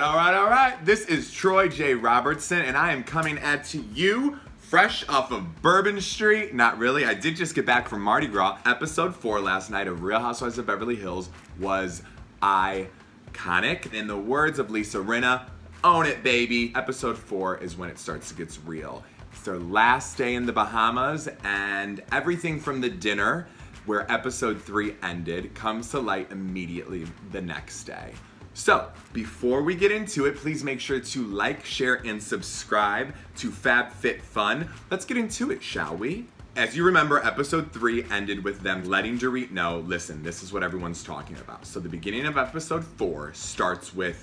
all right. This is Troy J. Robertson, and I am coming at you fresh off of Bourbon Street. Not really, I did just get back from Mardi Gras. Episode 4 last night of Real Housewives of Beverly Hills was iconic. In the words of Lisa Rinna, own it, baby. Episode 4 is when it starts to get real. It's their last day in the Bahamas, and everything from the dinner, where episode 3 ended, comes to light immediately the next day. So, before we get into it, please make sure to like, share, and subscribe to FabFitFun. Let's get into it, shall we? As you remember, episode 3 ended with them letting Dorit know, listen, this is what everyone's talking about. So the beginning of episode 4 starts with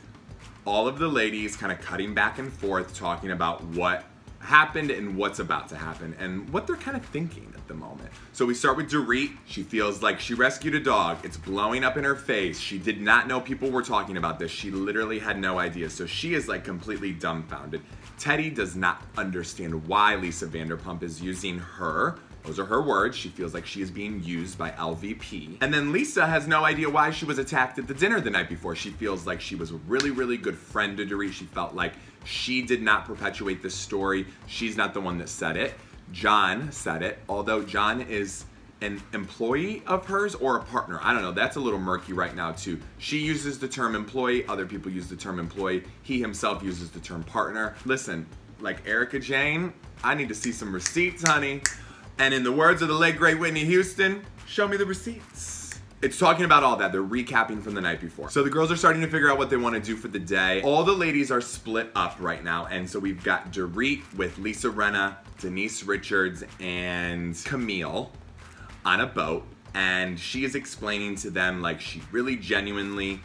all of the ladies kind of cutting back and forth, talking about what happened and what's about to happen and what they're kind of thinking at the moment. So we start with Dorit. She feels like she rescued a dog. It's blowing up in her face. She did not know people were talking about this. She literally had no idea. So she is like completely dumbfounded. Teddi does not understand why Lisa Vanderpump is using her. Those are her words. She feels like she is being used by LVP. And then Lisa has no idea why she was attacked at the dinner the night before. She feels like she was a really, really good friend to Dorit. She felt like she did not perpetuate this story. She's not the one that said it. John said it, although John is an employee of hers or a partner. I don't know, that's a little murky right now too. She uses the term employee, other people use the term employee. He himself uses the term partner. Listen, like Erica Jane, I need to see some receipts, honey. And in the words of the late great Whitney Houston, show me the receipts. It's talking about all that. They're recapping from the night before. So the girls are starting to figure out what they want to do for the day. All the ladies are split up right now. And so we've got Dorit with Lisa Rinna, Denise Richards, and Camille on a boat. And she is explaining to them like she really genuinely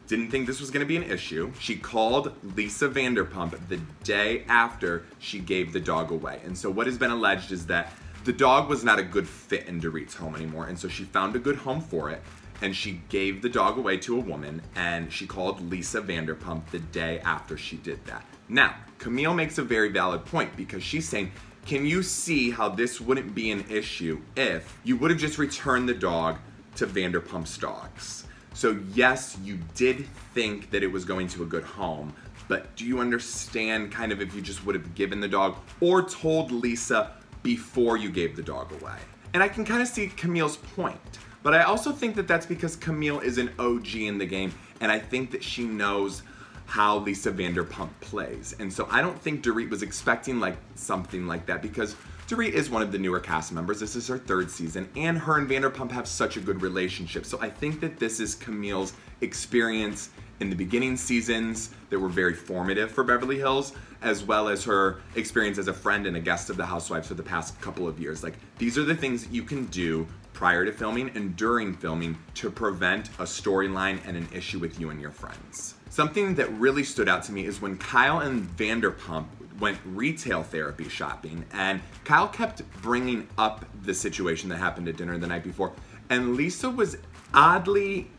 didn't think this was going to be an issue. She called Lisa Vanderpump the day after she gave the dog away. And so what has been alleged is that the dog was not a good fit in Dorit's home anymore, and so she found a good home for it, and she gave the dog away to a woman, and she called Lisa Vanderpump the day after she did that. Now, Camille makes a very valid point, because she's saying, can you see how this wouldn't be an issue if you would have just returned the dog to Vanderpump's dogs? So yes, you did think that it was going to a good home, but do you understand kind of if you just would have given the dog or told Lisa before you gave the dog away? And I can kind of see Camille's point, but I also think that that's because Camille is an OG in the game, and I think that she knows how Lisa Vanderpump plays. And so I don't think Dorit was expecting like something like that, because Dorit is one of the newer cast members. This is her 3rd season, and her and Vanderpump have such a good relationship. So I think that this is Camille's experience in the beginning seasons that were very formative for Beverly Hills, as well as her experience as a friend and a guest of the Housewives for the past couple of years. Like, these are the things that you can do prior to filming and during filming to prevent a storyline and an issue with you and your friends. Something that really stood out to me is when Kyle and Vanderpump went retail therapy shopping, and Kyle kept bringing up the situation that happened at dinner the night before, and Lisa was oddly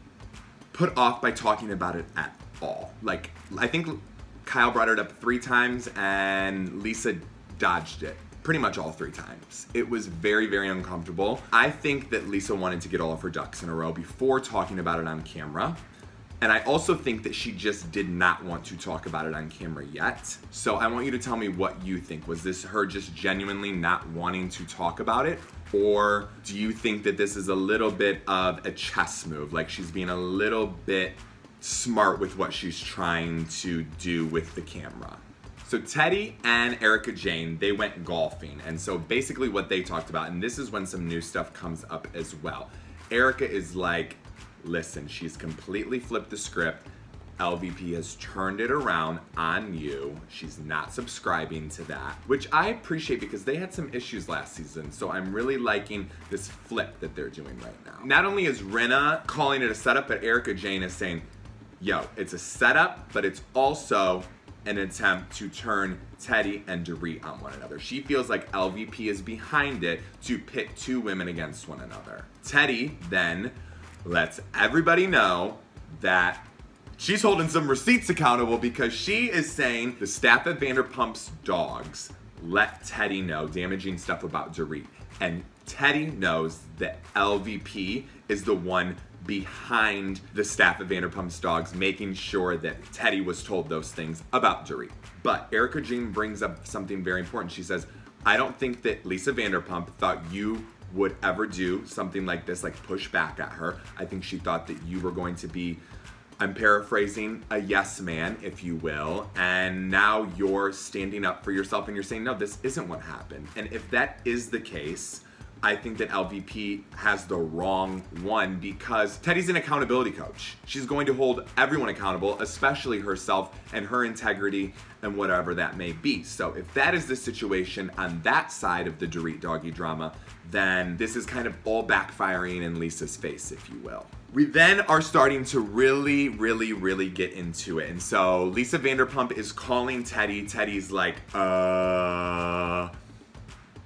put off by talking about it at all. Like, I think Kyle brought it up 3 times and Lisa dodged it pretty much all 3 times. It was very, very uncomfortable. I think that Lisa wanted to get all of her ducks in a row before talking about it on camera. And I also think that she just did not want to talk about it on camera yet. So I want you to tell me what you think. Was this her just genuinely not wanting to talk about it? Or do you think that this is a little bit of a chess move? Like, she's being a little bit smart with what she's trying to do with the camera? So Teddi and Erica Jane, they went golfing. And so basically what they talked about, and this is when some new stuff comes up as well. Erica is like, listen, she's completely flipped the script. LVP has turned it around on you. She's not subscribing to that, which I appreciate because they had some issues last season. So I'm really liking this flip that they're doing right now. Not only is Rinna calling it a setup, but Erica Jane is saying, yo, it's a setup, but it's also an attempt to turn Teddi and Dorit on one another. She feels like LVP is behind it to pit 2 women against one another. Teddi then lets everybody know that she's holding some receipts accountable, because she is saying the staff at Vanderpump's dogs let Teddi know damaging stuff about Dorit. And Teddi knows that LVP is the one behind the staff of Vanderpump's Dogs, making sure that Teddi was told those things about Dorit. But Erica Jean brings up something very important. She says, I don't think that Lisa Vanderpump thought you would ever do something like this, like push back at her. I think she thought that you were going to be, I'm paraphrasing, a yes man, if you will, and now you're standing up for yourself and you're saying, no, this isn't what happened. And if that is the case, I think that LVP has the wrong one, because Teddi's an accountability coach. She's going to hold everyone accountable, especially herself and her integrity and whatever that may be. So if that is the situation on that side of the Dorit doggy drama, then this is kind of all backfiring in Lisa's face, if you will. We then are starting to really get into it. And so Lisa Vanderpump is calling Teddi. Teddi's like,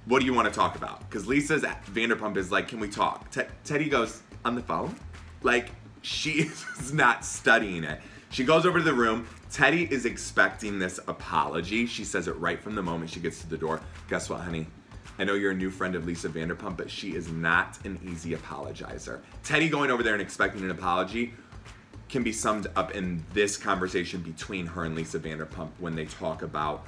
what do you want to talk about? Because Lisa's Vanderpump is like, can we talk? Teddi goes, on the phone? Like, she is not studying it. She goes over to the room. Teddi is expecting this apology. She says it right from the moment she gets to the door. Guess what, honey? I know you're a new friend of Lisa Vanderpump, but she is not an easy apologizer. Teddi going over there and expecting an apology can be summed up in this conversation between her and Lisa Vanderpump when they talk about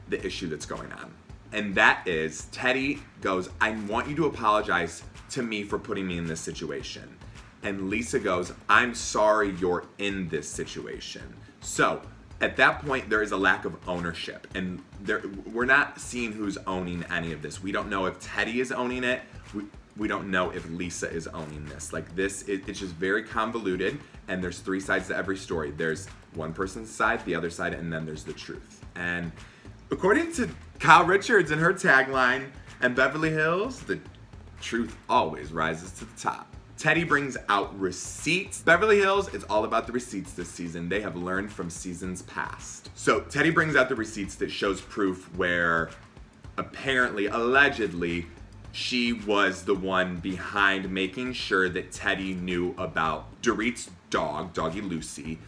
the issue that's going on. And that is, Teddi goes, I want you to apologize to me for putting me in this situation. And Lisa goes, I'm sorry you're in this situation. So at that point, there is a lack of ownership. And we're not seeing who's owning any of this. We don't know if Teddi is owning it. We don't know if Lisa is owning this. Like this, it's just very convoluted. And there's three sides to every story. There's one person's side, the other side, and then there's the truth. And according to Kyle Richards and her tagline, and Beverly Hills, the truth always rises to the top. Teddi brings out receipts. Beverly Hills, it's all about the receipts this season. They have learned from seasons past. So Teddi brings out the receipts that shows proof where apparently, allegedly, she was the one behind making sure that Teddi knew about Dorit's dog, doggy Lucy,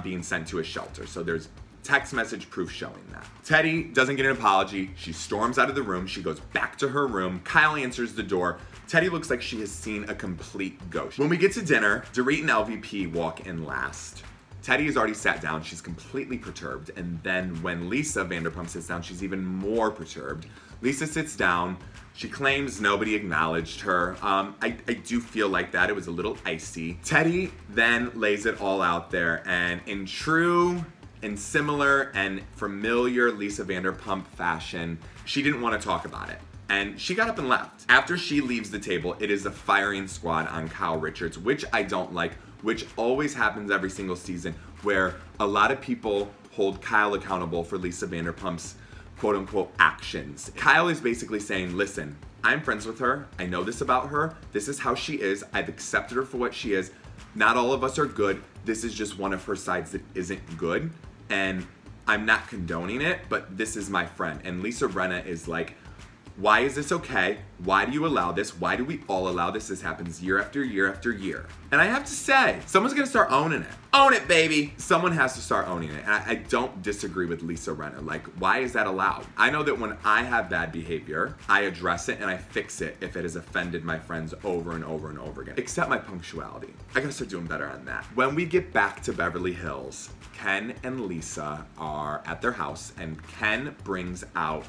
being sent to a shelter. So there's text message proof showing that. Teddi doesn't get an apology. She storms out of the room. She goes back to her room. Kyle answers the door. Teddi looks like she has seen a complete ghost. When we get to dinner, Dorit and LVP walk in last. Teddi has already sat down. She's completely perturbed. And then when Lisa Vanderpump sits down, she's even more perturbed. Lisa sits down. She claims nobody acknowledged her. I do feel like that. It was a little icy. Teddi then lays it all out there. And in true and similar and familiar Lisa Vanderpump fashion, she didn't want to talk about it. And she got up and left. After she leaves the table, it is a firing squad on Kyle Richards, which I don't like, which always happens every single season, where a lot of people hold Kyle accountable for Lisa Vanderpump's quote-unquote actions. Kyle is basically saying, listen, I'm friends with her. I know this about her. This is how she is. I've accepted her for what she is. Not all of us are good. This is just one of her sides that isn't good. And I'm not condoning it, but this is my friend. And Lisa Rinna is like, why is this okay? Why do you allow this? Why do we all allow this? This happens year after year after year. And I have to say, someone's gonna start owning it. Own it, baby. Someone has to start owning it. And I don't disagree with Lisa Rinna. Like, why is that allowed? I know that when I have bad behavior, I address it and I fix it if it has offended my friends over and over and over again. Except my punctuality. I gotta start doing better on that. When we get back to Beverly Hills, Ken and Lisa are at their house and Ken brings out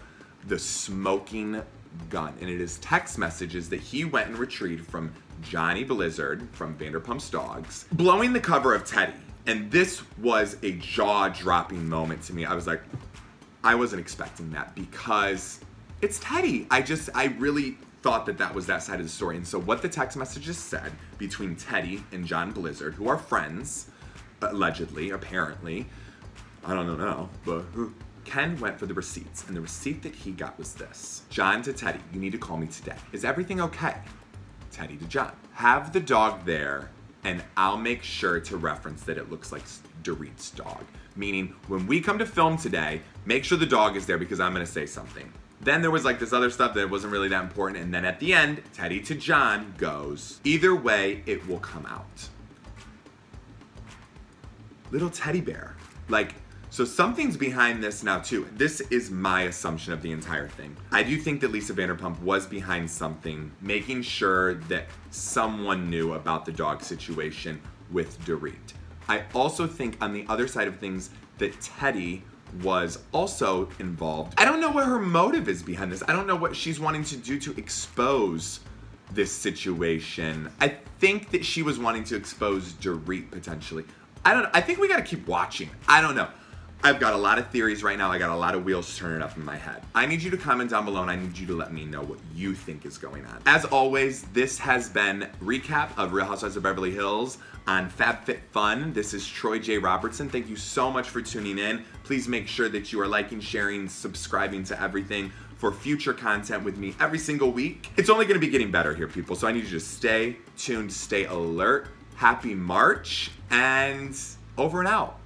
the smoking gun, and it is text messages that he went and retrieved from Johnny Blizzard from Vanderpump's Dogs, blowing the cover of Teddi. And this was a jaw-dropping moment to me. I was like, I wasn't expecting that because it's Teddi. I really thought that that was that side of the story. And so what the text messages said between Teddi and John Blizzard, who are friends, allegedly, apparently, I don't know, but Ken went for the receipts, and the receipt that he got was this. John to Teddi, you need to call me today. Is everything okay? Teddi to John, have the dog there, and I'll make sure to reference that it looks like Dorit's dog. Meaning, when we come to film today, make sure the dog is there because I'm gonna say something. Then there was like this other stuff that wasn't really that important, and then at the end, Teddi to John goes, either way, it will come out. Little teddy bear. Like, So something's behind this now too. This is my assumption of the entire thing. I do think that Lisa Vanderpump was behind something, making sure that someone knew about the dog situation with Dorit. I also think on the other side of things that Teddi was also involved. I don't know what her motive is behind this. I don't know what she's wanting to do to expose this situation. I think that she was wanting to expose Dorit potentially. I don't know. I think we gotta keep watching. I don't know. I've got a lot of theories right now. I got a lot of wheels turning up in my head. I need you to comment down below and I need you to let me know what you think is going on. As always, this has been recap of Real Housewives of Beverly Hills on FabFitFun. This is Troy J. Robertson. Thank you so much for tuning in. Please make sure that you are liking, sharing, subscribing to everything for future content with me every single week. It's only gonna be getting better here, people, so I need you to stay tuned, stay alert. Happy March, and over and out.